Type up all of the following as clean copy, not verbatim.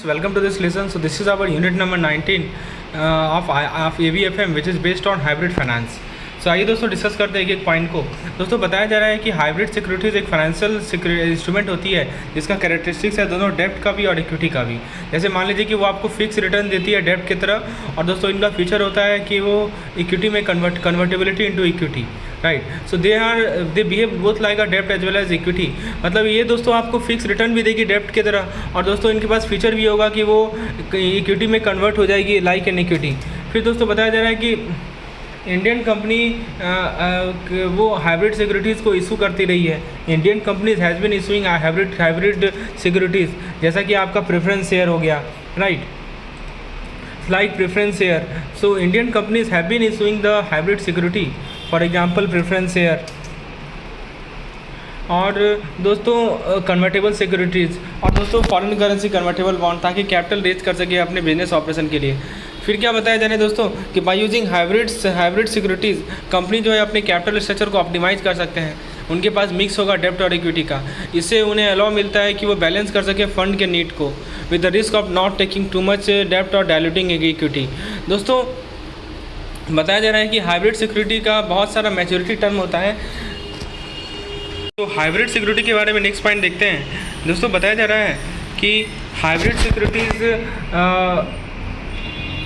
Welcome to this lesson. So this is our unit number 19 of AVFM, which is based on hybrid finance. So आइए दोस्तों discuss करते हैं एक point को। दोस्तों बताया जा रहा है कि हाइब्रिड सिक्योरिटीज़ एक फाइनेंशियल इंस्ट्रूमेंट होती है जिसका कैरेक्टरिस्टिक्स है दोनों डेब्ट का भी और इक्विटी का भी। जैसे मान लीजिए कि वो आपको फिक्स रिटर्न देती है डेब्ट की तरह, और दोस्तों इनका फीचर होता है कि वो इक्विटी में convertibility into equity, right. So they behave both like अ डेब्ट एज वेल एज इक्विटी। मतलब ये दोस्तों आपको फिक्स रिटर्न भी देगी डेब्ट की तरह, और दोस्तों इनके पास फीचर भी होगा कि वो इक्विटी में कन्वर्ट हो जाएगी लाइक एन इक्विटी। फिर दोस्तों बताया जा रहा है कि इंडियन कंपनी वो हाइब्रिड सिक्योरिटीज़ को इशू करती रही है। Indian companies has been issuing hybrid securities, जैसा कि आपका प्रेफरेंस शेयर हो गया, right, like preference share. So Indian companies have been issuing the hybrid security, for example preference share. और दोस्तों कन्वर्टेबल सिक्योरिटीज़, और दोस्तों फॉरेन करेंसी कन्वर्टेबल बॉन्ड, ताकि कैपिटल रेज कर सके अपने बिजनेस ऑपरेशन के लिए। फिर क्या बताया जा रहा है दोस्तों कि by using hybrid securities company जो है अपने कैपिटल स्ट्रक्चर को ऑप्टिमाइज़ कर सकते हैं। उनके पास मिक्स होगा डेब्ट और इक्विटी का। इससे उन्हें अलाउ मिलता है कि वो बैलेंस कर सके फंड के नीड को with the risk of not taking too much डेब्ट और डायल्यूटिंग इक्विटी। दोस्तों बताया जा रहा है कि हाइब्रिड सिक्योरिटी का बहुत सारा मैच्योरिटी टर्म होता है। तो हाइब्रिड सिक्योरिटी के बारे में नेक्स्ट पॉइंट देखते हैं। दोस्तों बताया जा रहा है कि हाइब्रिड सिक्योरिटीज़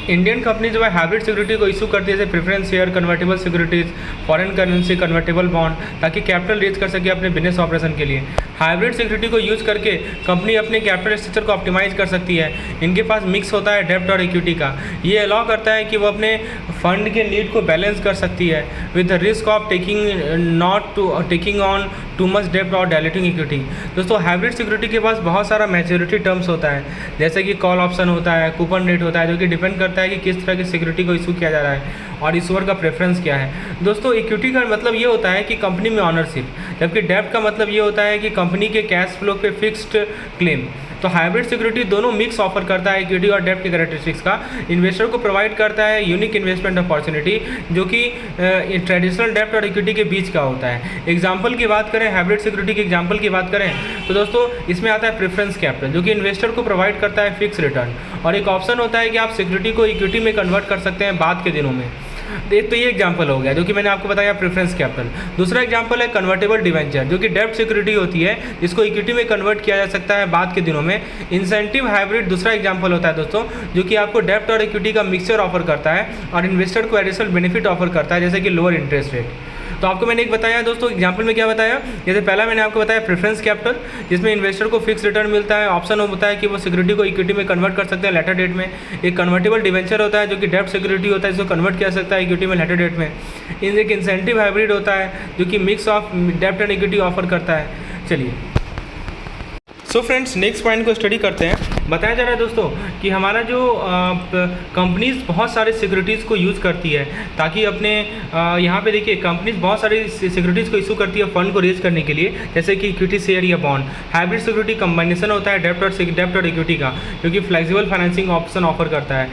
इंडियन कंपनी जो है हाइब्रिड सिक्योरिटी को इशू करती है, जैसे preference share, convertible securities, foreign currency convertible bond, ताकि कैपिटल रेज कर सके अपने बिजनेस ऑपरेशन के लिए। हाइब्रिड सिक्योरिटी को यूज़ करके कंपनी अपने कैपिटल स्ट्रक्चर को ऑप्टिमाइज़ कर सकती है। इनके पास मिक्स होता है डेब्ट और इक्विटी का। ये अलाउ करता है कि वो अपने फंड के नीड को बैलेंस कर सकती है with the risk of taking on too much डेब्ट और डायल्यूटिंग इक्विटी। दोस्तों हाइब्रिड सिक्योरिटी के पास बहुत सारा मैच्योरिटी टर्म्स होता है, जैसे कि कॉल ऑप्शन होता है, कूपन रेट होता है, जो कि डिपेंड करता है कि किस तरह की सिक्योरिटी को इशू किया जा रहा है और इशूअर का प्रेफरेंस क्या है। दोस्तों इक्विटी का मतलब ये होता है कि कंपनी में ऑनरशिप, जबकि डेब्ट का मतलब ये होता है कि कंपनी के कैश फ्लो पे फिक्स्ड क्लेम। तो हाइब्रिड सिक्योरिटी दोनों मिक्स ऑफर करता है इक्विटी और डेब्ट के कैरेक्टरिस्टिक्स का। इन्वेस्टर को प्रोवाइड करता है यूनिक इन्वेस्टमेंट अपॉर्चुनिटी, जो कि ट्रेडिशनल डेब्ट और इक्विटी के बीच का होता है। एग्जांपल की बात करें, हाइब्रिड सिक्योरिटी के एग्जांपल की बात करें तो दोस्तों इसमें आता है प्रेफरेंस कैपिटल, जो कि इन्वेस्टर को प्रोवाइड करता है फिक्स रिटर्न, और एक ऑप्शन होता है कि आप सिक्योरिटी को इक्विटी में कन्वर्ट कर सकते हैं बाद के दिनों में। तो ये एग्जांपल हो गया जो कि मैंने आपको बताया प्रेफरेंस कैपिटल। दूसरा एग्जांपल है कन्वर्टेबल डिवेंचर, जो कि डेब्ट सिक्योरिटी होती है, जिसको इक्विटी में कन्वर्ट किया जा सकता है बाद के दिनों में। इंसेंटिव हाइब्रिड दूसरा एग्जांपल होता है दोस्तों, जो कि आपको डेब्ट और इक्विटी का मिक्सचर ऑफर करता है और इन्वेस्टर को एडिशनल बेनिफिट ऑफर करता है, जैसे कि लोअर इंटरेस्ट रेट। तो आपको मैंने एक बताया दोस्तों एग्जांपल में क्या बताया, जैसे पहला मैंने आपको बताया प्रेफरेंस कैपिटल, जिसमें इन्वेस्टर को फिक्स रिटर्न मिलता है। ऑप्शन होता है कि वो सिक्योरिटी को इक्विटी में कन्वर्ट कर सकते हैं लेटर डेट में। एक कन्वर्टेबल डिवेंचर होता है, जो कि डेब्ट सिक्योरिटी होता है, जिसको कन्वर्ट किया सकता है इक्विटी में लेटर डेट में। एक इंसेंटिव हाइब्रिड होता है, जो कि मिक्स ऑफ डेब्ट एंड इक्विटी ऑफर करता है। चलिए सो फ्रेंड्स नेक्स्ट पॉइंट को स्टडी करते हैं। बताया जा रहा है दोस्तों कि हमारा जो कंपनीज बहुत सारे सिक्योरिटीज़ को यूज़ करती है, ताकि अपने यहाँ पे देखिए कंपनीज बहुत सारी सिक्योरिटीज़ को इशू करती है फंड को रेज करने के लिए, जैसे कि इक्विटी शेयर या बॉन्ड। हाइब्रिड सिक्योरिटी कम्बाइनेशन होता है डेब्ट और इक्विटी का, जो कि फ्लेक्सिबल फाइनेंसिंग ऑप्शन ऑफर करता है।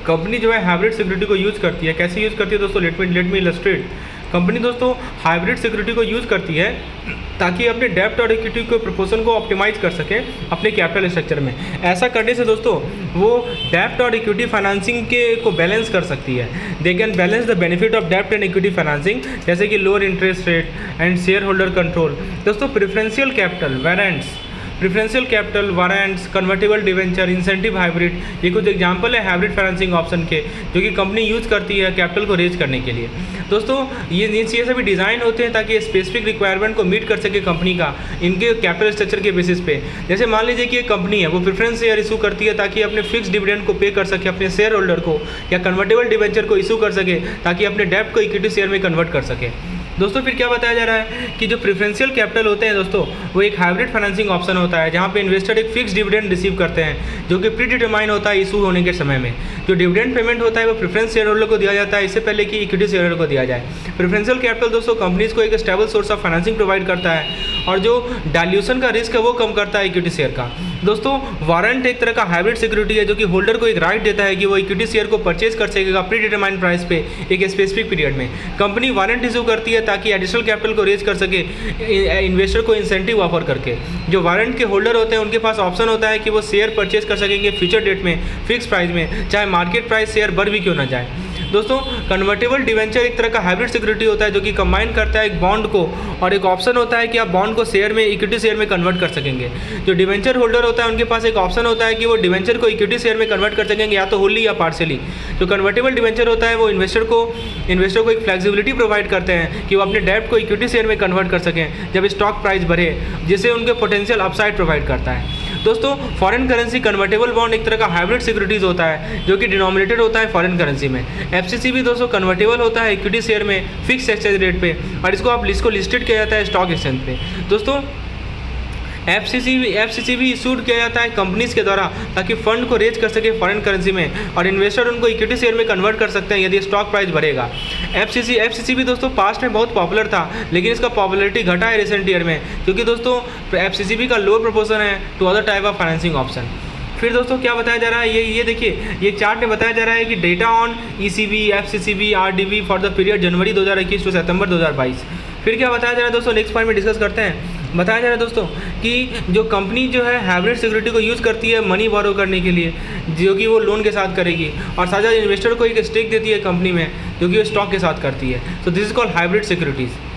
कंपनी जो है हाइब्रिड सिक्योरिटी को यूज़ करती है। कैसे यूज़ करती है दोस्तों, लेट मी इलस्ट्रेट। कंपनी दोस्तों हाइब्रिड सिक्योरिटी को यूज़ करती है ताकि अपने डेब्ट और इक्विटी के प्रोपोर्शन को ऑप्टिमाइज कर सके अपने कैपिटल स्ट्रक्चर में। ऐसा करने से दोस्तों वो डेब्ट और इक्विटी फाइनेंसिंग को बैलेंस कर सकती है। They can balance the benefit of डेब्ट एंड इक्विटी फाइनेंसिंग, जैसे कि lower interest rate and shareholder control. दोस्तों preferential capital, warrants, convertible debenture, incentive hybrid, ये कुछ एग्जांपल है हाइब्रिड फाइनेंसिंग ऑप्शन के, जो कि कंपनी यूज़ करती है कैपिटल को रेज करने के लिए। दोस्तों ये सभी डिज़ाइन होते हैं ताकि स्पेसिफिक रिक्वायरमेंट को मीट कर सके कंपनी का इनके कैपिटल स्ट्रक्चर के बेसिस पे। जैसे मान लीजिए कि एक कंपनी है, वो प्रेफरेंस शेयर इशू करती है ताकि अपने फिक्स डिविडेंड को पे कर सके अपने शेयर होल्डर को, या कन्वर्टेबल डिवेंचर को इशू कर सके ताकि अपने डेब्ट को इक्विटी शेयर में कन्वर्ट कर सके। दोस्तों फिर क्या बताया जा रहा है कि जो प्रेफरेंशियल कैपिटल होते हैं दोस्तों, वो एक हाइब्रिड फाइनेंसिंग ऑप्शन होता है, जहाँ पे इन्वेस्टर एक फिक्स डिविडेंड रिसीव करते हैं, जो कि प्री डिटरमाइन होता है इशू होने के समय में। जो डिविडेंड पेमेंट होता है वो प्रेफरेंस शेयर होल्डर को दिया जाता है, इससे पहले कि इक्विटी शेयर होल्डर को दिया जाए। प्रेफरेंशियल कैपिटल दोस्तों कंपनीज को एक stable source of financing provide करता है, और जो डाइल्यूशन का रिस्क है वो कम करता है इक्विटी शेयर का। दोस्तों वारंट एक तरह का हाइब्रिड सिक्योरिटी है जो कि होल्डर को एक राइट देता है कि वो इक्विटी शेयर को परचेज कर सकेगा प्री डिटरमाइंड प्राइस पे एक स्पेसिफिक पीरियड में। कंपनी वारंट इशू करती है ताकि एडिशनल कैपिटल को रेज कर सके इन्वेस्टर को इंसेंटिव ऑफर करके। जो वारंट के होल्डर होते हैं उनके पास ऑप्शन होता है कि वो शेयर परचेज कर सकेंगे फ्यूचर डेट में फिक्स प्राइस में, चाहे मार्केट प्राइस शेयर बढ़ भी क्यों ना जाए। दोस्तों कन्वर्टेबल डिवेंचर एक तरह का हाइब्रिड सिक्योरिटी होता है जो कि कंबाइन करता है एक बॉन्ड को, और एक ऑप्शन होता है कि आप बॉन्ड को शेयर में इक्विटी शेयर में कन्वर्ट कर सकेंगे। जो डिवेंचर होल्डर होता है उनके पास एक ऑप्शन होता है कि वो डिवेंचर को इक्विटी शेयर में कन्वर्ट कर सकेंगे या तो होली या पार्शियली। जो कन्वर्टेबल डिवेंचर होता है वो इन्वेस्टर को एक फ्लेक्सिबिलिटी प्रोवाइड करते हैं कि वो अपने डेब्ट को इक्विटी शेयर में कन्वर्ट कर सकें जब स्टॉक प्राइस बढ़े, जिससे उनके पोटेंशियल अपसाइड प्रोवाइड करता है। दोस्तों फॉरेन करेंसी कन्वर्टेबल बॉन्ड एक तरह का हाइब्रिड सिक्योरिटीज होता है जो कि डिनोमिनेटेड होता है फॉरेन करेंसी में। एफसीसी भी दोस्तों कन्वर्टेबल होता है इक्विटी शेयर में फिक्स एक्सचेंज रेट पे, और इसको लिस्टेड किया जाता है स्टॉक एक्सचेंज पे। दोस्तों एफसीसी भी इशूड किया जाता है कंपनीज के द्वारा ताकि फंड को रेज कर सके फॉरेन करेंसी में, और इन्वेस्टर उनको इक्विटी शेयर में कन्वर्ट कर सकते हैं यदि स्टॉक प्राइस बढ़ेगा। एफसीसी भी दोस्तों पास्ट में बहुत पॉपुलर था, लेकिन इसका पॉपुलरिटी घटा है रिसेंट ईयर में, क्योंकि दोस्तों एफसीसी भी का लोअर प्रोपोर्शन है to other type of financing option. फिर दोस्तों क्या बताया जा रहा है, ये देखिए ये चार्ट में बताया जा रहा है कि data on ECB, FCCB, RDB for the period January 2021 to September 2022। फिर क्या बताया जा रहा है दोस्तों, नेक्स्ट पॉइंट में डिस्कस करते हैं। बताया जा रहा है दोस्तों कि जो कंपनी जो है हाइब्रिड सिक्योरिटी को यूज़ करती है मनी बोरो करने के लिए, जो कि वो लोन के साथ करेगी, और साथ साथ इन्वेस्टर को एक स्टेक देती है कंपनी में जो कि वो स्टॉक के साथ करती है। So this is called hybrid securities.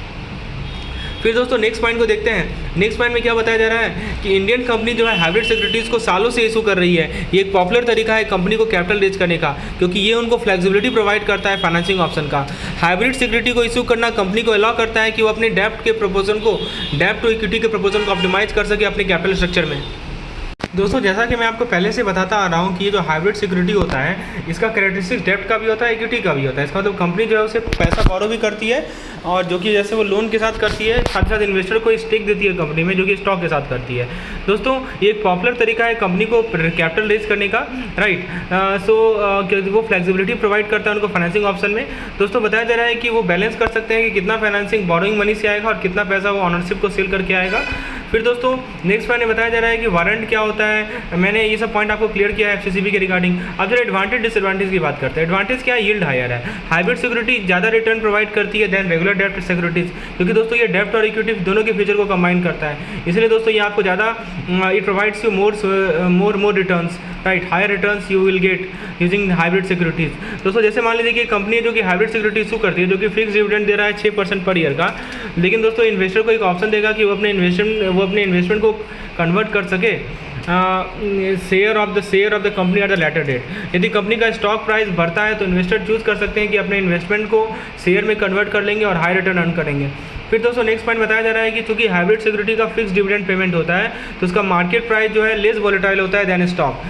फिर दोस्तों नेक्स्ट पॉइंट को देखते हैं। नेक्स्ट पॉइंट में क्या बताया जा रहा है कि इंडियन कंपनी जो है हाइब्रिड सिक्योरिटीज़ को सालों से इशू कर रही है। ये एक पॉपुलर तरीका है कंपनी को कैपिटल रेज करने का, क्योंकि ये उनको फ्लेक्सिबिलिटी प्रोवाइड करता है फाइनेंसिंग ऑप्शन का। हाइब्रिड सिक्योरिटी को इशू करना कंपनी को अलाउ करता है कि वो अपने डेब्ट टू इक्विटी के प्रपोजल को ऑप्टिमाइज कर सके अपने कैपिटल स्ट्रक्चर में। दोस्तों जैसा कि मैं आपको पहले से बताता आ रहा हूँ कि ये जो हाइब्रिड सिक्योरिटी होता है इसका कैरेक्टरिस्टिक्स डेब्ट का भी होता है, इक्विटी का भी होता है। इसका मतलब कंपनी जो है उसे पैसा बोरो भी करती है, और जो कि जैसे वो लोन के साथ करती है, साथ साथ इन्वेस्टर को स्टेक देती है कंपनी में जो कि स्टॉक के साथ करती है। दोस्तों ये एक पॉपुलर तरीका है कंपनी को कैपिटल रेज करने का, राइट। वो फ्लेक्सिबिलिटी प्रोवाइड करता है उनको फाइनेंसिंग ऑप्शन में। दोस्तों बताया जा रहा है कि वो बैलेंस कर सकते हैं कि कितना फाइनेंसिंग बोरोइंग मनी से आएगा और कितना पैसा वो ऑनरशिप को सेल करके आएगा। फिर दोस्तों नेक्स्ट पॉइंट में बताया जा रहा है कि वारंट क्या होता है। मैंने ये सब पॉइंट आपको क्लियर किया है एफसीसीबी के रिगार्डिंग। अब जरा एडवांटेज डिसएडवांटेज की बात करते हैं। एडवांटेज क्या है, यील्ड हायर है। हाइब्रिड सिक्योरिटी ज़्यादा रिटर्न प्रोवाइड करती है देन रेगुलर डेब्ट सिक्योरिटीज, क्योंकि दोस्तों ये डेब्ट और इक्विटी दोनों के फीचर को कंबाइन करता है, इसलिए दोस्तों ये आपको ज़्यादा it provides you more returns, right. Higher returns you will get using hybrid securities. दोस्तों जैसे मान लीजिए कि कंपनी है जो कि हाइब्रिड सिक्योरिटी इशू करती है, जो कि फिक्स डिविडेंड दे रहा है 6% पर ईयर का, लेकिन दोस्तों इन्वेस्टर को एक ऑप्शन देगा कि वो अपने इन्वेस्टमेंट को कन्वर्ट कर सके share of the company at the later date. यदि कंपनी का स्टॉक प्राइस बढ़ता है तो इन्वेस्टर चूज कर सकते हैं कि अपने इन्वेस्टमेंट को शेयर में कन्वर्ट कर लेंगे और हाई रिटर्न अर्न करेंगे। फिर दोस्तों नेक्स्ट पॉइंट बताया जा रहा है कि चूंकि हाइब्रिड सिक्योरिटी का फिक्स डिविडेंड पेमेंट होता है तो उसका मार्केट प्राइस जो है लेस वोलेटाइल होता है देन स्टॉक।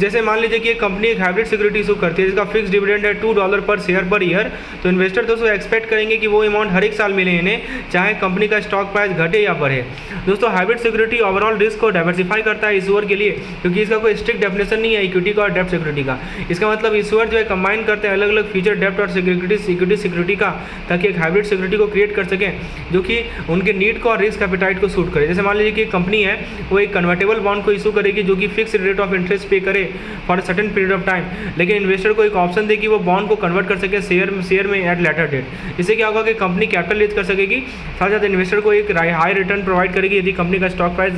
जैसे मान लीजिए कि एक कंपनी एक हाइब्रिड सिक्योरिटी इशू करती है जिसका फिक्स डिविडेंड है $2 पर शेयर पर ईयर, तो इन्वेस्टर दोस्तों एक्सपेक्ट करेंगे कि वो अमाउंट हर एक साल मिले इन्हें, चाहे कंपनी का स्टॉक प्राइस घटे या बढ़े। दोस्तों हाइब्रिड सिक्योरिटी ओवरऑल रिस्क को डाइवर्सिफाई करता है इशूअर के लिए, क्योंकि इसका कोई स्ट्रिक्ट डेफिनेशन नहीं है इक्विटी का और डेब्ट सिक्योरिटी का। इसका मतलब इशूअर जो है कंबाइन करते हैं अलग अलग फीचर डेब्ट और इक्विटी सिक्योरिटी का, ताकि एक हाइब्रिड सिक्योरिटी को क्रिएट कर सकें जो कि उनके नीड को और रिस्क एपेटाइट को सूट करे। जैसे मान लीजिए कि एक कंपनी है वो एक कन्वर्टेबल बॉन्ड को इशू करेगी जो कि फिक्स रेट ऑफ इंटरेस्ट पे करे for certain period of time, लेकिन इन्वेस्टर को एक ऑप्शन दे कि वो बॉन्ड को कन्वर्ट कर सके शेयर में एट लेटर डेट। इससे क्या होगा कि कंपनी कैपिटल रेज कर सकेगी, साथ साथ इन्वेस्टर को एक हाई रिटर्न प्रोवाइड करेगी यदि कंपनी का स्टॉक प्राइस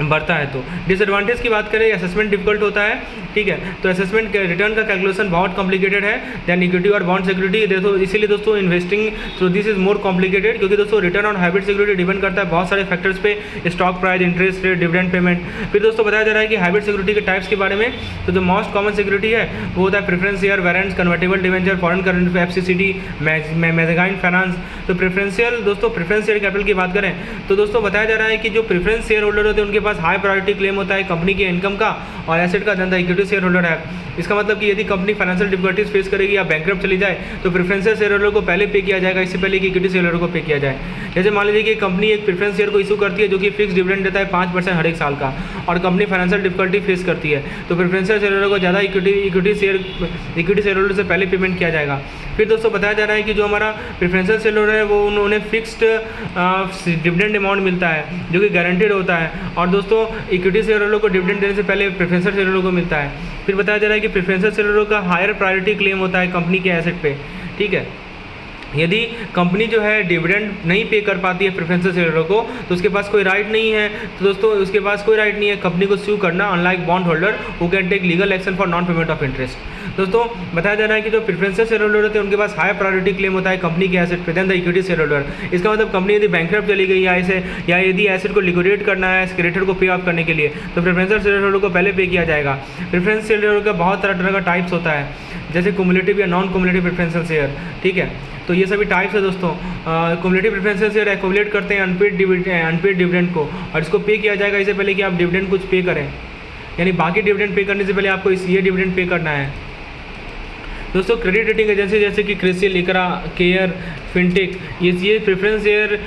बढ़ता है। तो डिसएडवांटेज की बात करें, असेसमेंट डिफिकल्ट होता है, ठीक है। तो असेसमेंट रिटर्न का कैलकुलेशन बहुत कॉम्प्लिकेटेड है देन इक्विटी और बॉन्ड सिक्योरिटी। देखो इसीलिए दोस्तों investing through this is more complicated, क्योंकि दोस्तों return on hybrid security depend करता है बहुत सारे फैक्टर्स पे, stock price, interest rate, dividend payment. फिर दोस्तों बताया जा रहा है कि हाइब्रिड सिक्योरिटी के टाइप्स के बारे में। तो जो मोस्ट कॉमन सिक्योरिटी है वो होता है preference share, warrants, convertible debenture, foreign currency, FCCD, mezzanine finance. तो प्रेफरेंशियल दोस्तों प्रेफरेंस शेयर कैपिटल की बात करें तो दोस्तों बताया जा रहा है कि जो प्रेफरेंस शेयर होल्डर होते हैं उनके पास हाई प्रायोरिटी क्लेम होता है कंपनी के इनकम का और एसेट का, धंधा इक्विटी शेयर होल्डर है इसका मतलब कि यदि कंपनी फाइनेंशियल डिफिकल्टीज फेस करेगी या बैंकरप्ट चली जाए तो प्रेफरेंशियल शेयर होल्डर को पहले पे किया जाएगा, इससे पहले कि इक्विटी शेयर होल्डर को पे किया जाए। जैसे मान लीजिए कि कंपनी एक प्रेफरेंस शेयर को इशू करती है जो कि फिक्स डिविडेंड देता है 5% हर एक साल का, और कंपनी फाइनेंशियल डिफिकल्टी फेस करती है तो प्रेफरेंशियल शेयर होल्डर को ज़्यादा इक्विटी शेयर होल्डर से पहले पेमेंट किया जाएगा। फिर दोस्तों बताया जा रहा है कि जो हमारा प्रेफरेंशियल शेयर होल्डर है वो उन्हें फिक्स्ड डिविडेंड अमाउंट मिलता है जो कि गारंटेड होता है, और दोस्तों इक्विटी शेयर होल्डर को डिविडेंड देने से पहले प्रेफरेंशियल शेयर होल्डर को मिलता है। फिर बताया जा रहा है कि प्रेफरेंशियल शेयर होल्डर का हायर प्रायोरिटी क्लेम होता है कंपनी के एसेट पे, ठीक है। यदि कंपनी जो है डिविडेंड नहीं पे कर पाती है प्रेफरेंशियल शेयर होल्डर को तो उसके पास कोई राइट नहीं है, तो दोस्तों उसके पास कोई राइट नहीं है कंपनी को स्यू करना, unlike bond holder who can take legal action for non payment of interest. दोस्तों बताया जा रहा है कि जो प्रेफरेंशियल शेयर होल्डर होते हैं उनके पास हाई प्रायोरिटी क्लेम होता है कंपनी के एसेट पे then the equity share holder. इसका मतलब कंपनी यदि बैंकरप्ट चली गई या यदि एसेट को लिक्विडेट करना है क्रेडिटर को पे ऑफ करने के लिए तो प्रेफरेंशियल शेयर होल्डर को पहले पे किया जाएगा। प्रेफरेंशियल शेयर होल्डर का बहुत तरह का टाइप्स होता है, जैसे कुमुलेटिव या नॉन कुमुलेटिव प्रेफरेंशियल शेयर, ठीक है। तो ये सभी टाइप्स है दोस्तों। कुमुलेटिव प्रेफरेंशियल शेयर एक्युमुलेट करते हैं अनपेड डिविडेंड को, और इसको पे किया जाएगा इससे पहले कि आप डिविडेंड कुछ पे करें, यानी बाकी डिविडेंड पे करने से पहले आपको ये डिविडेंड पे करना है। दोस्तों क्रेडिट रेटिंग एजेंसी जैसे कि क्रिसिल, इकरा, केयर, फिनटेक ये प्रेफरेंस शेयर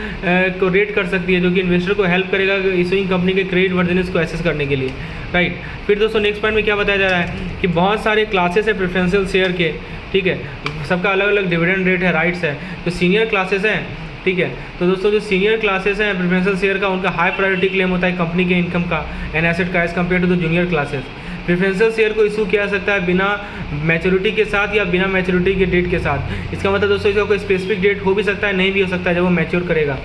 को रेट कर सकती है जो कि इन्वेस्टर को हेल्प करेगा इशूइंग कंपनी के क्रेडिट वर्दिनेस को एसेस करने के लिए, राइट। फिर दोस्तों नेक्स्ट पॉइंट में क्या बताया जा रहा है कि बहुत सारे क्लासेस है प्रेफरेंशियल शेयर के, ठीक है, सबका अलग अलग डिविडेंड रेट है, राइट्स है। जो सीनियर क्लासेस हैं, ठीक है, तो दोस्तों जो सीनियर क्लासेस हैं प्रेफरेंशियल शेयर का उनका हाई प्रायोरिटी क्लेम होता है कंपनी के इनकम का एंड एसेट का as compared to the junior classes. Preferential share को इशू किया जा सकता है बिना मैच्योरिटी के साथ या बिना मैच्योरिटी के डेट के साथ। इसका मतलब दोस्तों इसका कोई स्पेसिफिक डेट हो भी सकता है, नहीं भी हो सकता है जब वो मैच्योर करेगा।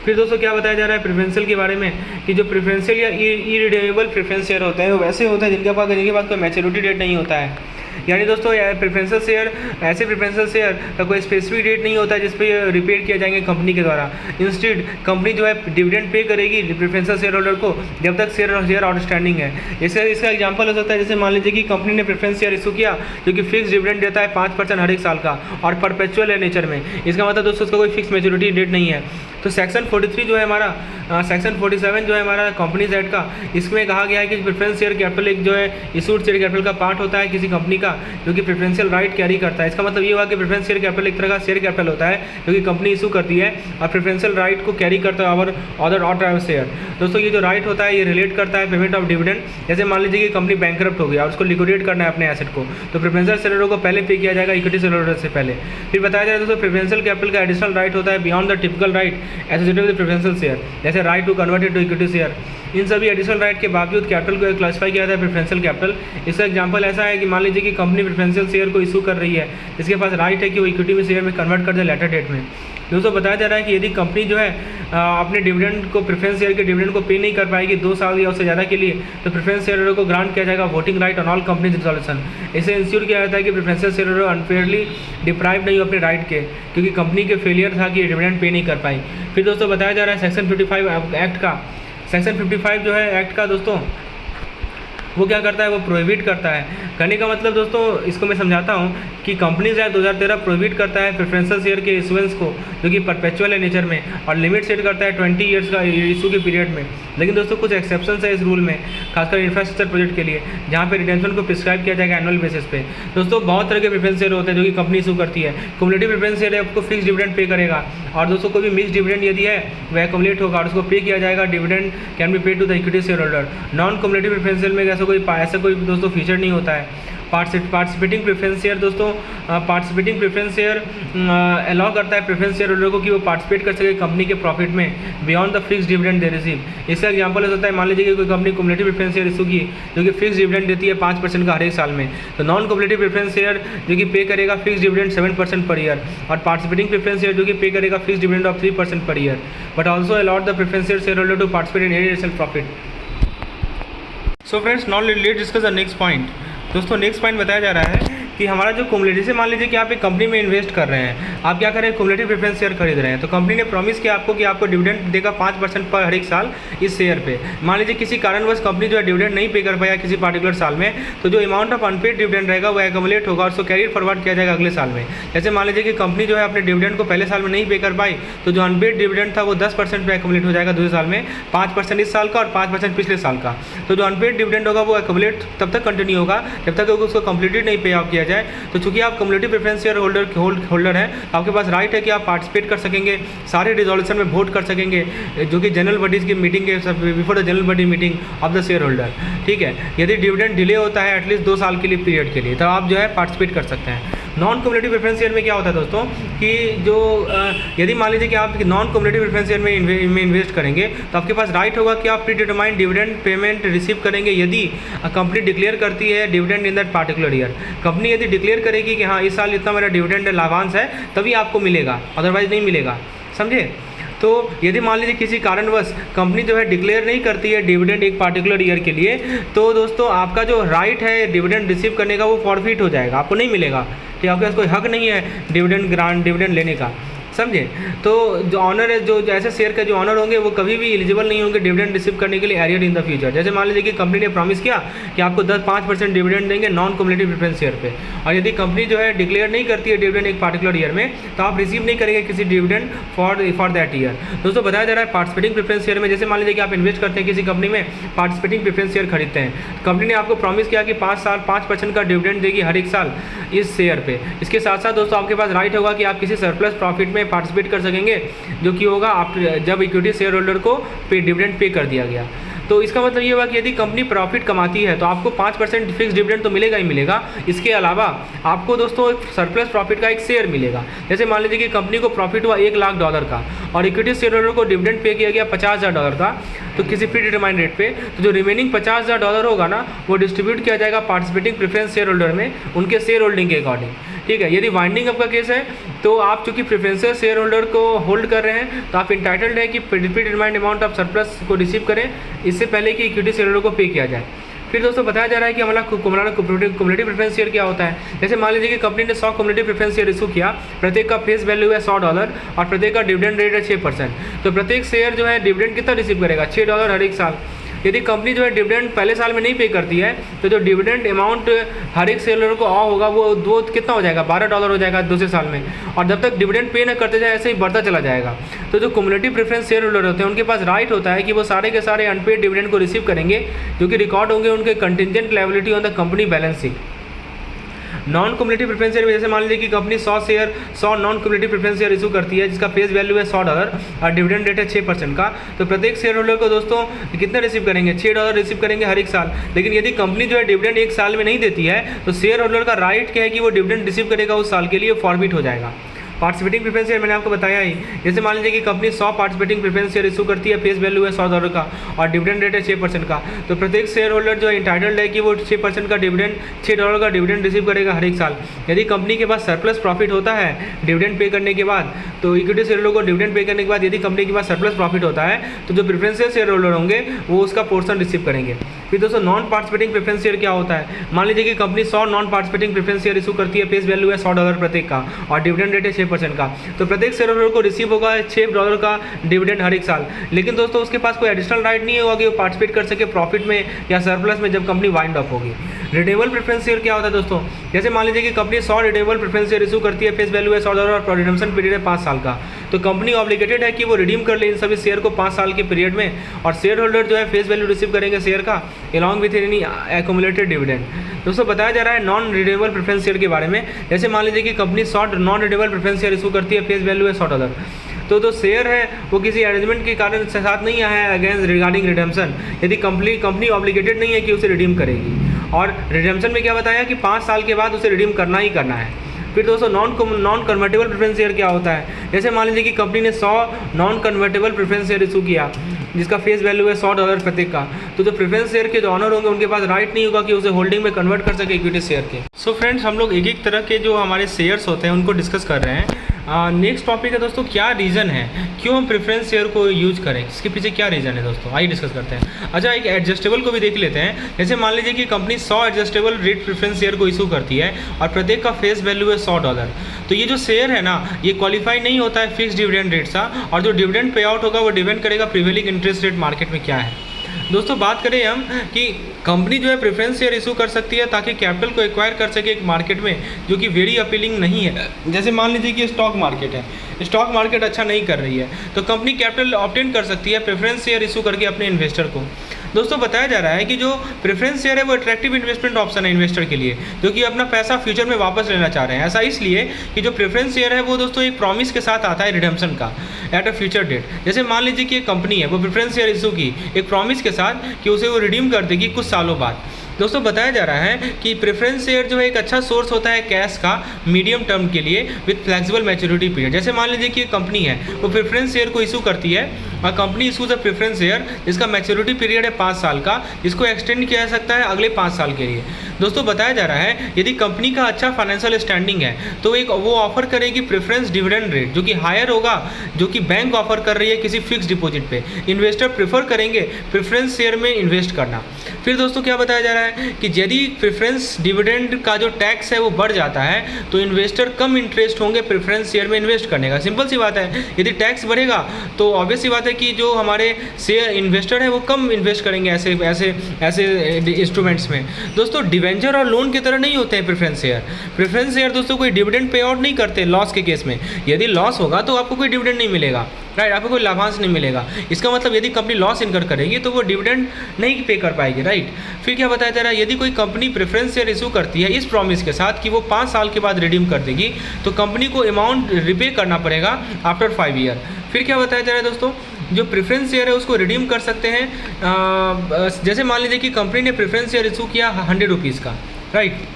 फिर दोस्तों क्या बताया जा रहा है प्रेफरेंशियल के बारे में कि जो प्रेफरेंशियल या इरिडेमेबल प्रेफरेंस शेयर होते हैं वो वैसे होते हैं जिनके पास कोई मैच्योरिटी डेट नहीं होता है। यानी दोस्तों प्रेफरेंशियल शेयर ऐसे प्रेफरेंशियल शेयर का कोई स्पेसिफिक डेट नहीं होता है जिस पे रिपेड किए जाएंगे कंपनी के द्वारा। इंस्टेड कंपनी जो है डिविडेंड पे करेगी प्रेफरेंशियल शेयर होल्डर को जब तक शेयर आउटस्टैंडिंग है। इसका एग्जांपल हो सकता है जैसे मान लीजिए कि कंपनी ने प्रेफरेंस शेयर इशू किया जो कि फिक्स डिविडेंड देता है 5% हर एक साल का और परपेचुअल है नेचर में। इसका मतलब दोस्तों उसका कोई फिक्स मैच्योरिटी डेट नहीं है। तो सेक्शन 43 जो है हमारा सेक्शन 47 जो है हमारा कंपनीज एक्ट का, इसमें कहा गया है कि प्रेफरेंस शेयर कैपिटल एक जो है इशूड शेयर कैपिटल का पार्ट होता है किसी कंपनी का जो कि प्रेफरेंशियल राइट कैरी करता है। इसका मतलब ये हुआ कि प्रेफरेंस शेयर कैपिटल एक तरह का शेयर कैपिटल होता है जो कि कंपनी इशू करती है और प्रेफरेंशियल राइट को कैरी करता है और अदर ऑर्डर शेयर। दोस्तों ये जो राइट होता है ये रिलेट करता है पेमेंट ऑफ डिविडेंड। जैसे मान लीजिए कि कंपनी बैंकरप्ट हो गया और उसको लिक्विडेट करना है अपने एसेट को, तो प्रेफरेंशियल शेयर होल्डर को पहले पे किया जाएगा इक्विटी शेयर होल्डर से पहले। फिर बताया जाए दोस्तों प्रेफरेंशियल कैपिटल का एडिशनल राइट होता है beyond the typical right associated with preferential share, जैसे right to convert it to equity share. इन सभी एडिशनल राइट के बावजूद कैपिटल को क्लासिफाई किया जाता है प्रेफरेंशियल कैपिटल। इसका एग्जांपल ऐसा है कि मान लीजिए कि कंपनी प्रेफरेंशियल शेयर को इशू कर रही है, इसके पास राइट है कि वो इक्विटी में शेयर में कन्वर्ट कर दे लेटर डेट में। दोस्तों बताया जा रहा है कि यदि कंपनी जो है अपने डिविडेंड को प्रेफरेंस शेयर के डिविडेंड को पे नहीं कर पाएगी 2 साल या उससे ज़्यादा के लिए, तो प्रेफरेंस शेयर होल्डर को ग्रांट किया जाएगा voting right on all companies resolution. इसे इंश्योर किया जाता है कि preferential share holder unfairly deprive नहीं हो अपने राइट के, क्योंकि कंपनी के फेलियर था कि डिविडेंड पे नहीं कर पाई। फिर दोस्तों बताया जा रहा है सेक्शन 55 एक्ट का, सेक्शन 55 जो है एक्ट का दोस्तों वो क्या करता है, वो प्रोहिबिट करता है। कहने का मतलब दोस्तों इसको मैं समझाता हूँ कि कंपनीज एक्ट 2013 प्रोहिबिट करता है प्रेफरेंशियल शेयर के इशुएंस को जो कि परपेचुअल है नेचर में, और लिमिट सेट करता है 20 ईयर्स का इशू के पीरियड में। लेकिन दोस्तों कुछ एक्सेप्शंस है इस रूल में, खासकर इंफ्रास्ट्रक्चर प्रोजेक्ट के लिए, जहाँ पे रिटेंशन को प्रिस्क्राइब किया जाएगा एनुअल बेसिस पे। दोस्तों बहुत तरह के प्रेफरेंस शेयर होते हैं जो कि कंपनी इशू करती है। कुमुलेटिव प्रेफरेंस शेयर आपको फिक्स डिविडेंड पे करेगा, और दोस्तों कोई भी मिक्स डिविडेंड यदि है वह एक्युमुलेट होगा और उसको पे किया जाएगा, dividend can be paid to the equity share holder. Non cumulative preference share में ऐसा कोई दोस्तों फीचर नहीं होता है। पार्टिसिपेटिंग प्रेफरेंस शेयर दोस्तों पार्टिसिपेटिंग प्रेफरेंस शेयर अलाउ करता है प्रेफरेंस शेयर होल्डर को कि वो पार्टिसिपेट कर सके कंपनी के प्रॉफिट में beyond the fix dividend they receive. इसका एग्जांपल हो सकता है मान लीजिए कि कोई company cumulative preference share issue की जो कि फिक्स डिविडेंड देती है 5% का हर एक साल में, तो नॉन कुमुलेटिव प्रेफरेंस शेयर जो कि पे करेगा फिक्स डिविडेंड 7% पर ईयर, और पार्टिसिपेटिंग प्रेफरेंस शेयर जो कि पे करेगा fix dividend of 3% per year, but also allowed the preference share holder to participate in any additional profit. So friends now let's discuss the next point. दोस्तों next point बताया जा रहा है कि हमारा जो कुमुलेटिव, जैसे मान लीजिए कि आप एक कंपनी में इन्वेस्ट कर रहे हैं, आप क्या करें, क्युमुलेटिव प्रेफरेंस शेयर खरीद रहे हैं, तो कंपनी ने प्रॉमिस किया आपको कि आपको डिविडेंड देगा 5% पर हर एक साल इस शेयर पे। मान लीजिए किसी कारणवश कंपनी जो है डिविडेंड नहीं पे कर पाया किसी पार्टिकुलर साल में, तो जो अमाउंट ऑफ अनपेड डिविडेंड रहेगा वो एक्यूमुलेट होगा और उसको कैरी फॉरवर्ड किया जाएगा अगले साल में। जैसे मान लीजिए कि कंपनी जो है अपने डिविडेंड को पहले साल में नहीं पे कर पाई, तो जो अनपेड डिविडेंड था वो 10% पे एक्यूमुलेट हो जाएगा दूसरे साल में, 5% इस साल का और 5% पिछले साल का। तो जो अनपेड डिविडेंड होगा वो एक्यूमुलेट तब तक कंटिन्यू होगा जब तक उसको कंप्लीटली नहीं पे ऑफ किया जाए। तो चूंकि आप क्युमुलेटिव प्रेफरेंस शेयर होल्डर हैं, आपके पास राइट है कि आप पार्टिसिपेट कर सकेंगे, सारे रिजोल्यूशन में वोट कर सकेंगे, जो कि जनरल बॉडीज़ की मीटिंग के before the general body meeting of the share holder. ठीक है, यदि डिविडेंड डिले होता है एटलीस्ट 2 साल के लिए पीरियड के लिए, तो आप जो है पार्टिसिपेट कर सकते हैं। नॉन क्युमुलेटिव प्रेफरेंस शेयर में क्या होता है दोस्तों कि जो यदि मान लीजिए कि आप नॉन क्युमुलेटिव प्रेफरेंस शेयर में इन्वेस्ट करेंगे, तो आपके पास राइट होगा कि आप pre determined dividend payment receive करेंगे यदि कंपनी डिक्लेयर करती है dividend in that particular year. Company यदि डिक्लेयर करेगी कि हाँ इस साल इतना मेरा डिविडेंड लाभांश है, तभी आपको मिलेगा, अदरवाइज नहीं मिलेगा, समझे। तो यदि मान लीजिए किसी कारणवश कंपनी जो है डिक्लेयर नहीं करती है डिविडेंड एक पार्टिकुलर ईयर के लिए, तो दोस्तों आपका जो राइट है डिविडेंड रिसीव करने का वो फॉरफिट हो जाएगा, आपको नहीं मिलेगा। ठीक है, आपके पास कोई हक नहीं है डिविडेंड लेने का, समझे। तो जो ऑनर है, जो ऐसे शेयर के जो ऑनर होंगे वो कभी भी एलिजिबल नहीं होंगे डिविडेंड रिसीव करने के लिए एरियर इन द फ्यूचर। जैसे मान लीजिए कि कंपनी ने प्रॉमिस किया कि आपको 5% डिविडेंड देंगे नॉन क्युमुलेटिव प्रेफरेंस शेयर पे, और यदि कंपनी जो है डिक्लेयर नहीं करती है डिविडेंड एक पार्टिकुलर ईयर में, तो आप रिसीव नहीं करेंगे किसी डिविडेंड फॉर दैट ईयर। दोस्तों बताया जा रहा है पार्टिसिपेटिंग प्रेफरेंस शेयर में, जैसे मान लीजिए कि आप इन्वेस्ट करते हैं किसी कंपनी में, पार्टिसिपेटिंग प्रेफरेंस शेयर खरीदते हैं, कंपनी ने आपको प्रॉमिस किया कि 5 साल 5% का डिविडेंड देगी हर एक साल इस शेयर पे। इसके साथ साथ दोस्तों आपके पास राइट होगा कि आप किसी सरप्लस प्रॉफिट में पार्टिसिपेट कर सकेंगे, जो कि होगा आप जब इक्विटी शेयर होल्डर को डिविडेंड पे कर दिया गया। तो इसका मतलब ये हुआ कि यदि कंपनी प्रॉफिट कमाती है तो आपको 5% फिक्स डिविडेंड तो मिलेगा ही मिलेगा, इसके अलावा आपको दोस्तों एक सरप्लस प्रॉफिट का एक शेयर मिलेगा। जैसे मान लीजिए कि कंपनी को प्रॉफिट हुआ $1 लाख का और इक्विटी शेयर होल्डर को डिविडेंड पे किया गया $50,000 का, तो किसी प्री डिटरमाइंड रेट पे, तो जो रिमेनिंग $50,000 होगा ना वो डिस्ट्रीब्यूट किया जाएगा पार्टिसिपेटिंग प्रेफरेंस शेयर होल्डर में उनके शेयर होल्डिंग के अकॉर्डिंग। ठीक है, यदि वाइंडिंग अप का केस है तो आप चूंकि प्रेफरेंशियल शेयर होल्डर को होल्ड कर रहे हैं, तो आप इंटाइटल्ड है कि प्रीडिटरमाइंड अमाउंट ऑफ सरप्लस को रिसीव करें इससे पहले कि इक्विटी शेयर होल्डर को पे किया जाए। फिर दोस्तों बताया जा रहा है कि हमारा क्युमुलेटिव प्रेफरेंस शेयर क्या होता है। जैसे मान लीजिए कि कंपनी ने 100 क्युमुलेटिव प्रेफरेंस शेयर इशू किया, प्रत्येक का फेस वैल्यू है $100 और प्रत्येक का डिविडेंड रेट है 6%, तो प्रत्येक शेयर जो है डिविडेंड कितना रिसीव करेगा, $6 हर एक साल। यदि कंपनी जो है डिविडेंड पहले साल में नहीं पे करती है, तो जो डिविडेंड अमाउंट हर एक शेयर होल्डर को होगा वो कितना हो जाएगा, $12 हो जाएगा दूसरे साल में, और जब तक डिविडेंड पे न करते जाए ऐसे ही बढ़ता चला जाएगा। तो जो क्युमुलेटिव प्रेफरेंस शेयर होल्डर होते हैं उनके पास राइट होता है कि वो सारे के सारे अनपेड डिविडेंड को रिसीव करेंगे, जो कि रिकॉर्ड होंगे उनके contingent liability on the company balance sheet. Non cumulative preference share में जैसे मान लीजिए कि company 100 non cumulative preference share issue करती है जिसका फेस वैल्यू है $100 और डिविडेंड रेट है 6% का, तो प्रत्येक शेयर होल्डर को दोस्तों कितना रिसीव करेंगे, $6 रिसीव करेंगे हर एक साल। लेकिन यदि कंपनी जो है डिविडेंड एक साल में नहीं देती है, तो शेयर होल्डर का राइट क्या है कि वो डिविडेंड रिसीव करेगा उस साल के लिए, फॉरफिट हो जाएगा। पार्टिसिपेटिंग प्रेफरेंस शेयर मैंने आपको बताया ही, जैसे मान लीजिए कि company 100 participating preference share issue करती है, फेस वैल्यू है $100 का और डिविडेंड रेट है 6% का, तो प्रत्येक शेयर होल्डर जो है इंटाइटल्ड है कि वो 6% का डिविडेंड $6 का डिविडेंड रिसीव करेगा हर एक साल। यदि कंपनी के पास सरप्लस प्रॉफिट होता है डिविडेंड पे करने के बाद, तो इक्विटी शेयर होल्डर को डिविडेंड पे करने के बाद यदि कंपनी के पास सरप्लस प्रॉफिट होता है, तो जो प्रेफरेंशियल शेयर होल्डर होंगे वो उसका पोर्शन रिसीव करेंगे। फिर दोस्तों नॉन पार्टिसिपेटिंग प्रेफरेंस शेयर क्या होता है। मान लीजिए कि company 100 non participating preference share issue करती है, फेस वैल्यू है $100 प्रत्येक का और डिविडेंड रेट है 6% का, तो प्रत्येक शेयर होल्डर को रिसीव होगा $6 का डिविडेंड हर एक साल। लेकिन दोस्तों उसके पास कोई एडिशनल राइट नहीं होगा कि वो पार्टिसिपेट कर सके प्रॉफिट में या सरप्लस में जब कंपनी वाइंड अप होगी। रिडेमेबल प्रेफरेंस शेयर क्या होता है दोस्तों, जैसे मान लीजिए कि company 100 redeemable preference share issue करती है, फेस वैल्यू है $100 और रिडेम्पशन पीरियड है 5 साल का, तो कंपनी ऑब्लिगेटेड है कि वो रिडीम कर ले इन सभी शेयर को 5 साल के पीरियड में, और शेयर होल्डर जो है फेस वैल्यू रिसीव करेंगे शेयर का along with any accumulated dividend. दोस्तों बताया जा रहा है नॉन रिडेमेबल प्रेफरेंस शेयर के बारे में। जैसे मान लीजिए कि company 100 non redeemable preference share issue करती है, फेस वैल्यू है $100, तो जो शेयर है वो किसी अरेंजमेंट के कारण साथ नहीं आया है अगेंस्ट रिगार्डिंग रिडेम्पशन, यदि कंपनी ऑब्लिगेटेड नहीं है कि उसे रिडीम करेगी। और रिडेम्पशन में क्या बताया कि 5 साल के बाद उसे रिडीम करना ही करना है। फिर दोस्तों नॉन कन्वर्टेबल प्रेफरेंस शेयर क्या होता है। जैसे मान लीजिए कि कंपनी ने 100 non convertible preference share issue किया जिसका फेस वैल्यू है $100 प्रत्येक का, तो जो प्रेफरेंस शेयर के जो ऑनर होंगे उनके पास राइट नहीं होगा कि उसे होल्डिंग में कन्वर्ट कर सके इक्विटी शेयर के। सो फ्रेंड्स, हम लोग एक एक तरह के जो हमारे शेयर्स होते हैं उनको डिस्कस कर रहे हैं। नेक्स्ट टॉपिक है दोस्तों, क्या रीज़न है क्यों हम प्रेफरेंस शेयर को यूज करें, इसके पीछे क्या रीज़न है दोस्तों, आइए डिस्कस करते हैं। अच्छा, एक एडजस्टेबल को भी देख लेते हैं। जैसे मान लीजिए कि company 100 adjustable rate preference share को इशू करती है और प्रत्येक का फेस वैल्यू है $100। तो ये जो शेयर है ना, ये क्वालिफाई नहीं होता है फिक्स डिविडेंड रेट सा, और जो डिविडेंड पे आउट होगा वो डिपेंड करेगा प्रिवेलिंग इंटरेस्ट रेट मार्केट में क्या है। दोस्तों बात करें हम कि कंपनी जो है प्रेफरेंस शेयर इशू कर सकती है ताकि कैपिटल को एक्वायर कर सके एक मार्केट में जो कि वेरी अपीलिंग नहीं है। जैसे मान लीजिए कि स्टॉक मार्केट है, स्टॉक मार्केट अच्छा नहीं कर रही है, तो कंपनी कैपिटल ऑब्टेन कर सकती है प्रेफरेंस शेयर इशू करके अपने इन्वेस्टर को। दोस्तों बताया जा रहा है कि जो प्रेफरेंस शेयर है वो अट्रैक्टिव इन्वेस्टमेंट ऑप्शन है इन्वेस्टर के लिए, जो कि अपना पैसा फ्यूचर में वापस लेना चाह रहे हैं। ऐसा इसलिए कि जो प्रेफरेंस शेयर है वो दोस्तों एक प्रॉमिस के साथ आता है रिडेम्पशन का एट अ फ्यूचर डेट। जैसे मान लीजिए कि एक कंपनी है वो प्रेफरेंस शेयर इशू की एक प्रॉमिस के साथ कि उसे वो रिडीम कर देगी कुछ सालों बाद। दोस्तों बताया जा रहा है कि प्रेफरेंस शेयर जो है एक अच्छा सोर्स होता है कैश का मीडियम टर्म के लिए विद फ्लेक्सिबल मैच्योरिटी पीरियड। जैसे मान लीजिए कि एक कंपनी है वो प्रेफरेंस शेयर को इशू करती है और कंपनी इशूज अ प्रेफरेंस शेयर जिसका मैच्योरिटी पीरियड है 5 साल का, जिसको एक्सटेंड किया जा सकता है अगले 5 साल के लिए। दोस्तों बताया जा रहा है यदि कंपनी का अच्छा फाइनेंशियल स्टैंडिंग है तो एक वो ऑफर करेगी प्रेफरेंस डिविडेंड रेट जो कि हायर होगा, जो कि बैंक ऑफर कर रही है किसी फिक्स डिपॉजिट पे। इन्वेस्टर प्रेफर करेंगे प्रेफरेंस शेयर में इन्वेस्ट करना। फिर दोस्तों क्या बताया जा रहा है कि यदि प्रेफरेंस डिविडेंड का जो टैक्स है वो बढ़ जाता है तो इन्वेस्टर कम इंटरेस्ट होंगे प्रेफरेंस शेयर में इन्वेस्ट करने का। सिंपल सी बात है, यदि टैक्स बढ़ेगा तो ऑब्वियस सी बात है कि जो हमारे शेयर इन्वेस्टर है वो कम इन्वेस्ट करेंगे ऐसे इंस्ट्रूमेंट्स में। दोस्तों डिवेंचर और लोन की तरह नहीं होते हैं प्रेफरेंस शेयर। प्रेफरेंस शेयर दोस्तों कोई डिविडेंड पे आउट नहीं करते लॉस के केस में। यदि लॉस होगा तो आपको कोई डिविडेंड नहीं मिलेगा, राइट, आपको कोई लाभांश नहीं मिलेगा। इसका मतलब यदि कंपनी लॉस इनकर करेगी तो वो डिविडेंड नहीं पे कर पाएगी, राइट। फिर क्या बताया जा रहा है, यदि कोई कंपनी प्रेफरेंस शेयर इशू करती है इस प्रॉमिस के साथ कि वो 5 साल के बाद रिडीम कर देगी तो कंपनी को अमाउंट रिपे करना पड़ेगा आफ्टर 5 ईयर। फिर क्या बताया जा रहा है दोस्तों, जो प्रेफरेंस शेयर है उसको रिडीम कर सकते हैं। जैसे मान लीजिए कि कंपनी ने प्रेफरेंस शेयर इशू किया 100 रुपीज़ का, राइट,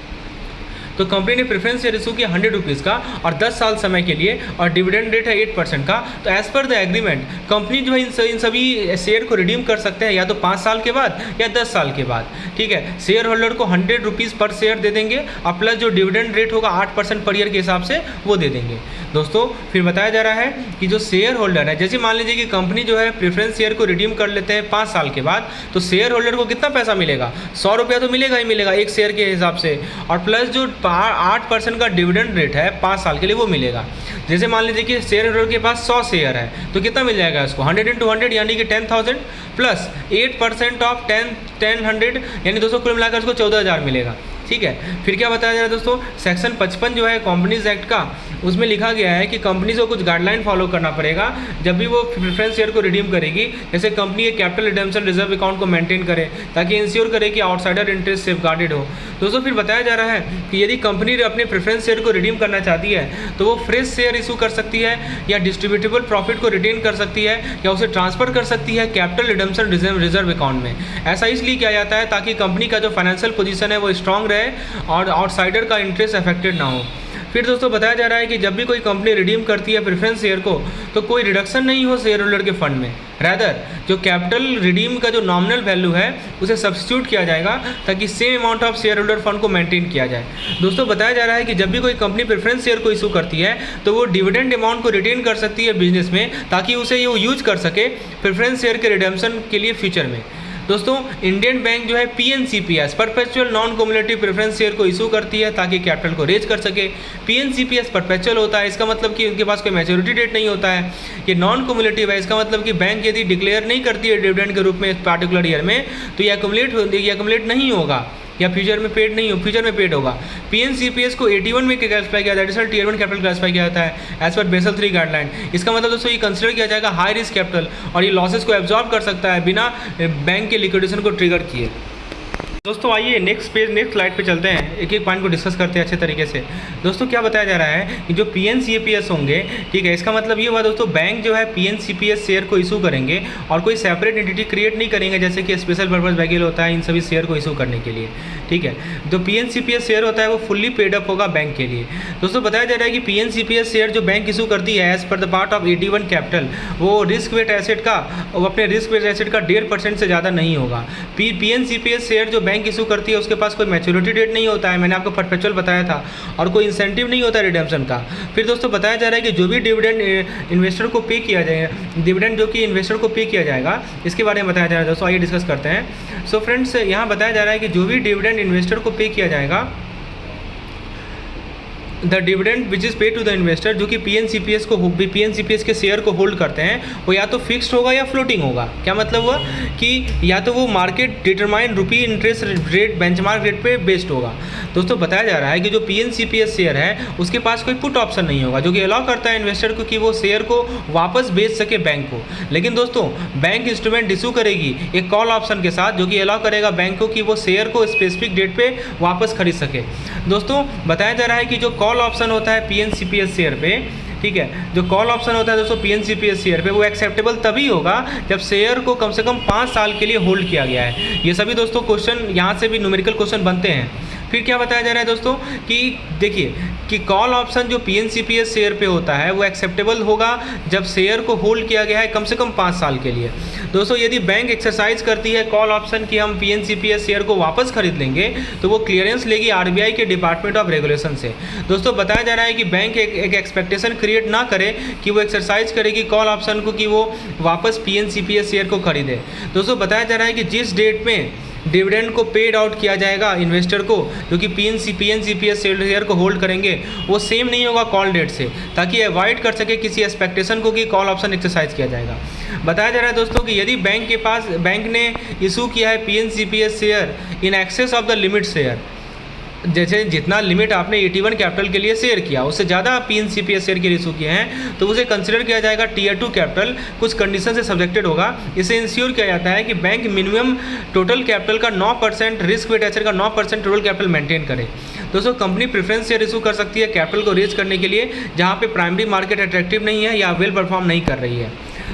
तो कंपनी ने प्रेफरेंस शेयर इशू किया 100 रुपीज़ का और 10 साल समय के लिए और डिविडेंड रेट है 8% का। तो as per the agreement company जो है इन सभी शेयर को रिडीम कर सकते हैं या तो 5 साल के बाद या 10 साल के बाद, ठीक है। शेयर होल्डर को 100 रुपीज़ पर शेयर दे देंगे और प्लस जो डिविडेंड रेट होगा 8% पर ईयर के हिसाब से वो दे देंगे। दोस्तों फिर बताया जा रहा है कि जो शेयर होल्डर है, जैसे मान लीजिए कि कंपनी जो है प्रेफरेंस शेयर को रिडीम कर लेते हैं 5 साल के बाद, तो शेयर होल्डर को कितना पैसा मिलेगा, 100 रुपया तो मिलेगा ही मिलेगा एक शेयर के हिसाब से, और प्लस जो 8% का डिविडेंड रेट है 5 साल के लिए वो मिलेगा। जैसे मान लीजिए कि शेयर होल्डर के पास 100 शेयर है तो कितना मिल जाएगा इसको, 100 × 100 यानी कि 10,000 प्लस 8% ऑफ 10,100 यानी दोस्तों कुल मिलाकर उसको 14,000 मिलेगा, ठीक है। फिर क्या बताया जा रहा है दोस्तों, सेक्शन 55 जो है कंपनीज एक्ट का, उसमें लिखा गया है कि कंपनी को कुछ गाइडलाइन फॉलो करना पड़ेगा जब भी वो प्रेफरेंस शेयर को रिडीम करेगी। जैसे कंपनी एक कैपिटल रिडेम्पशन रिजर्व अकाउंट को मेंटेन करे ताकि इंश्योर करे कि आउटसाइडर इंटरेस्ट सेफगार्डेड हो। दोस्तों फिर बताया जा रहा है कि यदि कंपनी अपने प्रेफरेंस शेयर को रिडीम करना चाहती है तो वो फ्रेश शेयर इशू कर सकती है या डिस्ट्रीब्यूटेबल प्रॉफिट को रिटेन कर सकती है या उसे ट्रांसफर कर सकती है कैपिटल रिडेम्पशन रिजर्व अकाउंट में। ऐसा इसलिए किया जाता है ताकि कंपनी का जो फाइनेंशियल पोजीशन है वो स्ट्रांग रहे और आउटसाइडर का इंटरेस्ट अफेक्टेड ना हो। फिर दोस्तों बताया जा रहा है कि जब भी कोई कंपनी रिडीम करती है प्रेफरेंस शेयर को तो कोई रिडक्शन नहीं हो शेयर होल्डर के फंड में, रैदर जो कैपिटल रिडीम का जो नॉमिनल वैल्यू है उसे सब्स्टिट्यूट किया जाएगा ताकि same amount of share holder fund को मेंटेन किया जाए। दोस्तों बताया जा रहा है कि जब भी कोई कंपनी प्रेफरेंस शेयर को इशू करती है तो वो डिविडेंड अमाउंट को रिटेन कर सकती है बिजनेस में ताकि उसे ये यूज कर सके प्रेफरेंस शेयर के रिडेम्पशन के लिए फ्यूचर में। दोस्तों इंडियन बैंक जो है PNCPS perpetual non cumulative preference share को इशू करती है ताकि कैपिटल को रेज कर सके। PNCPS परपेचुअल होता है, इसका मतलब कि उनके पास कोई मैच्योरिटी डेट नहीं होता है। ये नॉन कम्युलेटिव है, इसका मतलब कि बैंक यदि डिक्लेयर नहीं करती है डिविडेंड के रूप में इस पार्टिकुलर ईयर में तो ये अक्युमुलेट नहीं होगा या फ्यूचर में पेड नहीं हो, फ्यूचर में पेड होगा। PNCPS को 81 में क्लासिफाई किया जाता है, एडिशनल टियर 1 कैपिटल क्लासिफाई किया जाता है एज पर बेसल 3 गाइडलाइन। इसका मतलब दोस्तों ये कंसिडर किया जाएगा हाई रिस्क कैपिटल और ये लॉसेस को एब्जॉर्ब कर सकता है बिना बैंक के लिक्विडेशन को ट्रिगर किए। दोस्तों आइए नेक्स्ट स्लाइड पे चलते हैं, एक एक पॉइंट को डिस्कस करते हैं अच्छे तरीके से। दोस्तों क्या बताया जा रहा है कि जो PNCPS होंगे, ठीक है, इसका मतलब ये हुआ दोस्तों बैंक जो है PNCPS शेयर को इशू करेंगे और कोई सेपरेट एंटिटी क्रिएट नहीं करेंगे जैसे कि स्पेशल पर्पस व्हीकल होता है इन सभी शेयर को इशू करने के लिए, ठीक है। जो PNCPS शेयर होता है वो फुल्ली पेड अप होगा बैंक के लिए। दोस्तों बताया जा रहा है कि PNCPS शेयर जो बैंक इशू करती है as per the part of 81 capital वो रिस्क वेट एसेट का अपने रिस्क वेट एसेट का 1.5% से ज़्यादा नहीं होगा। PNCPS शेयर जो बैंक बैंक इशू करती है उसके पास कोई मैच्योरिटी डेट नहीं होता है, मैंने आपको परपेचुअल बताया था, और कोई इंसेंटिव नहीं होता रिडेम्पशन का। फिर दोस्तों बताया जा रहा है कि जो भी डिविडेंड इन्वेस्टर को पे किया जाएगा, डिविडेंड जो कि इन्वेस्टर को पे किया जाएगा, इसके बारे में बताया जा रहा है दोस्तों। आइए डिस्कस करते हैं। सो फ्रेंड्स, यहाँ बताया जा रहा है कि जो भी डिविडेंड इन्वेस्टर को पे किया जाएगा, द डिविडेंड विच इज़ पे टू द इन्वेस्टर, जो कि पीएनसीपीएस के शेयर को होल्ड करते हैं, वो या तो फिक्स्ड होगा या फ्लोटिंग होगा। क्या मतलब हुआ कि या तो वो मार्केट डिटरमाइन रुपी इंटरेस्ट रेट बेंचमार्क रेट पे बेस्ड होगा। दोस्तों बताया जा रहा है कि जो पीएनसीपीएस शेयर है उसके पास कोई पुट ऑप्शन नहीं होगा, जो कि अलाउ करता है इन्वेस्टर को कि वो शेयर को वापस बेच सके बैंक को। लेकिन दोस्तों बैंक इंस्ट्रूमेंट इशू करेगी एक कॉल ऑप्शन के साथ, जो कि अलाउ करेगा बैंक को कि वो शेयर को स्पेसिफिक डेट पे वापस खरीद सके। दोस्तों बताया जा रहा है कि जो कॉल ऑप्शन होता है पीएनसीपीएस शेयर पे, ठीक है, जो कॉल ऑप्शन होता है दोस्तों पीएनसीपीएस शेयर पे, वो एक्सेप्टेबल तभी होगा जब शेयर को कम से कम 5 साल के लिए होल्ड किया गया है। ये सभी दोस्तों क्वेश्चन यहाँ से भी न्यूमेरिकल क्वेश्चन बनते हैं। फिर क्या बताया जा रहा है दोस्तों कि देखिए कि कॉल ऑप्शन जो पीएनसीपीएस शेयर पे होता है वो एक्सेप्टेबल होगा जब शेयर को होल्ड किया गया है कम से कम 5 साल के लिए। दोस्तों यदि बैंक एक्सरसाइज करती है कॉल ऑप्शन कि हम पीएनसीपीएस शेयर को वापस खरीद लेंगे, तो वो क्लियरेंस लेगी आरबीआई के डिपार्टमेंट ऑफ रेगुलेशन से। दोस्तों बताया जा रहा है कि बैंक एक एक्सपेक्टेशन क्रिएट ना करे कि वो एक्सरसाइज करेगी कॉल ऑप्शन को कि वो वापस पीएनसीपीएस शेयर को खरीदे। दोस्तों बताया जा रहा है कि जिस डेट में डिविडेंड को पेड आउट किया जाएगा इन्वेस्टर को, जो कि पीएनसीपीएस शेयर को होल्ड करेंगे, वो सेम नहीं होगा कॉल डेट से, ताकि अवॉइड कर सके किसी एक्सपेक्टेशन को कि कॉल ऑप्शन एक्सरसाइज किया जाएगा। बताया जा रहा है दोस्तों कि यदि बैंक ने इशू किया है PNCPS share in excess of the limit share, जैसे जितना लिमिट आपने 81 कैपिटल के लिए शेयर किया उससे ज़्यादा पीएनसीपीएस शेयर के लिए इशू किए हैं, तो उसे कंसिडर किया जाएगा टीयर 2 कैपिटल, कुछ कंडीशन से सब्जेक्टेड होगा। इसे इंश्योर किया जाता है कि बैंक मिनिमम टोटल कैपिटल का 9%, रिस्क वेट एसेट का 9% टोटल कैपिटल मेंटेन करे। दोस्तों कंपनी प्रेफरेंस शेयर इशू कर सकती है कैपिटल को रेज करने के लिए जहाँ पे प्राइमरी मार्केट अट्रैक्टिव नहीं है या वेल परफॉर्म नहीं कर रही है।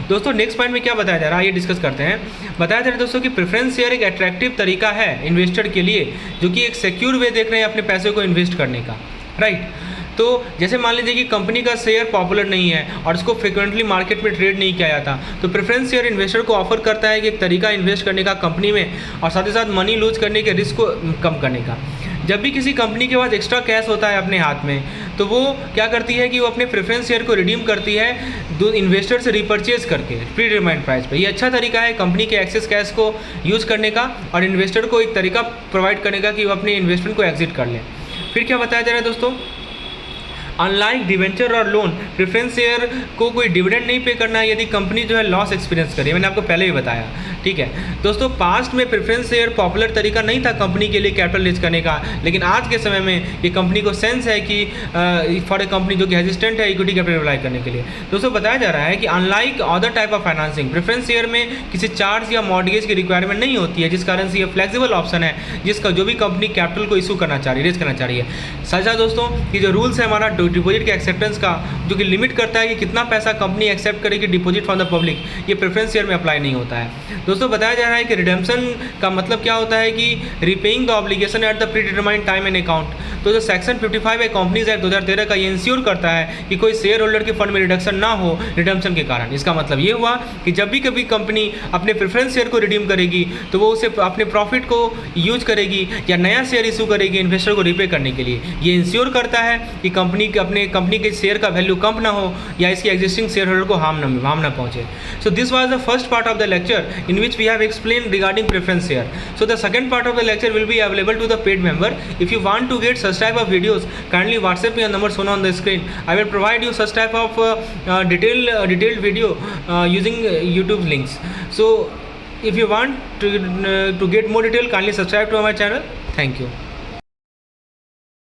दोस्तों नेक्स्ट पॉइंट में क्या बताया जा रहा है ये डिस्कस करते हैं। बताया जा रहा है दोस्तों कि प्रेफरेंस शेयर एक अट्रैक्टिव तरीका है इन्वेस्टर के लिए, जो कि एक सिक्योर वे देख रहे हैं अपने पैसे को इन्वेस्ट करने का, राइट। तो जैसे मान लीजिए कि कंपनी का शेयर पॉपुलर नहीं है और इसको फ्रिक्वेंटली मार्केट में ट्रेड नहीं किया जाता, तो प्रेफरेंस शेयर इन्वेस्टर को ऑफर करता है कि एक तरीका इन्वेस्ट करने का कंपनी में, और साथ ही साथ मनी लूज करने के रिस्क को कम करने का। जब भी किसी कंपनी के पास एक्स्ट्रा कैश होता है अपने हाथ में, तो वो क्या करती है कि वो अपने प्रेफरेंस शेयर को रिडीम करती है दो इन्वेस्टर से रिपर्चेज करके प्री डिटरमाइंड प्राइस पे। ये अच्छा तरीका है कंपनी के एक्सेस कैश को यूज़ करने का और इन्वेस्टर को एक तरीका प्रोवाइड करने का कि वो अपने इन्वेस्टमेंट को एग्जिट कर लें। फिर क्या बताया जा रहा है दोस्तों, अनलाइक डिवेंचर और लोन, प्रेफरेंस शेयर को कोई डिविडेंड नहीं पे करना है यदि कंपनी जो है लॉस एक्सपीरियंस करे। मैंने आपको पहले ही बताया, ठीक है दोस्तों। पास्ट में प्रेफरेंस शेयर पॉपुलर तरीका नहीं था कंपनी के लिए कैपिटल रेज करने का, लेकिन आज के समय में ये कंपनी को सेंस है कि फॉर ए कंपनी जो कि हेजिस्टेंट है इक्विटी कैपिटल अप्लाई करने के लिए। दोस्तों बताया जा रहा है कि unlike other type of financing, preference share में किसी चार्ज या मॉर्गेज की रिक्वायरमेंट नहीं होती है, जिस कारण से ये फ्लेक्सिबल ऑप्शन है जिसका जो भी कंपनी कैपिटल को इशू करना चाह रही है, रेज करना चाह रही है। साथ दोस्तों कि जो रूल्स है हमारा डिपॉजिट के एक्सेप्टेंस का, जो कि लिमिट करता है कि कितना पैसा कंपनी एक्सेप्ट करेगी डिपॉजिट फ्रॉम द पब्लिक, ये प्रेफरेंस शेयर में अप्लाई नहीं होता है। दोस्तों बताया जा रहा है कि रिडेम्पशन का मतलब क्या होता है कि repaying the obligation at the pre determined time and account. तो जो सेक्शन 55 है कंपनीज एक्ट 2013 का, ये इंश्योर करता है कि कोई शेयर होल्डर के फंड में रिडक्शन ना हो रिडेम्पशन के कारण। इसका मतलब ये हुआ कि जब भी कभी कंपनी अपने प्रेफरेंस शेयर को रिडीम करेगी तो वो उसे अपने प्रॉफिट को यूज करेगी या नया शेयर इशू करेगी इन्वेस्टर को रिपे करने के लिए। ये इंश्योर करता है कि कंपनी के शेयर का वैल्यू कम ना हो या इसके एग्जिस्टिंग शेयर होल्डर को हार्म ना पहुंचे। So this was the first part of the lecture in which we have explained regarding preference share. So the second part of the lecture will be available to the paid member. If you want to get such type of videos, kindly WhatsApp me on number shown on the screen. I will provide you such type of detailed video using YouTube links. So if you want to get more detail, kindly subscribe to my channel. Thank you.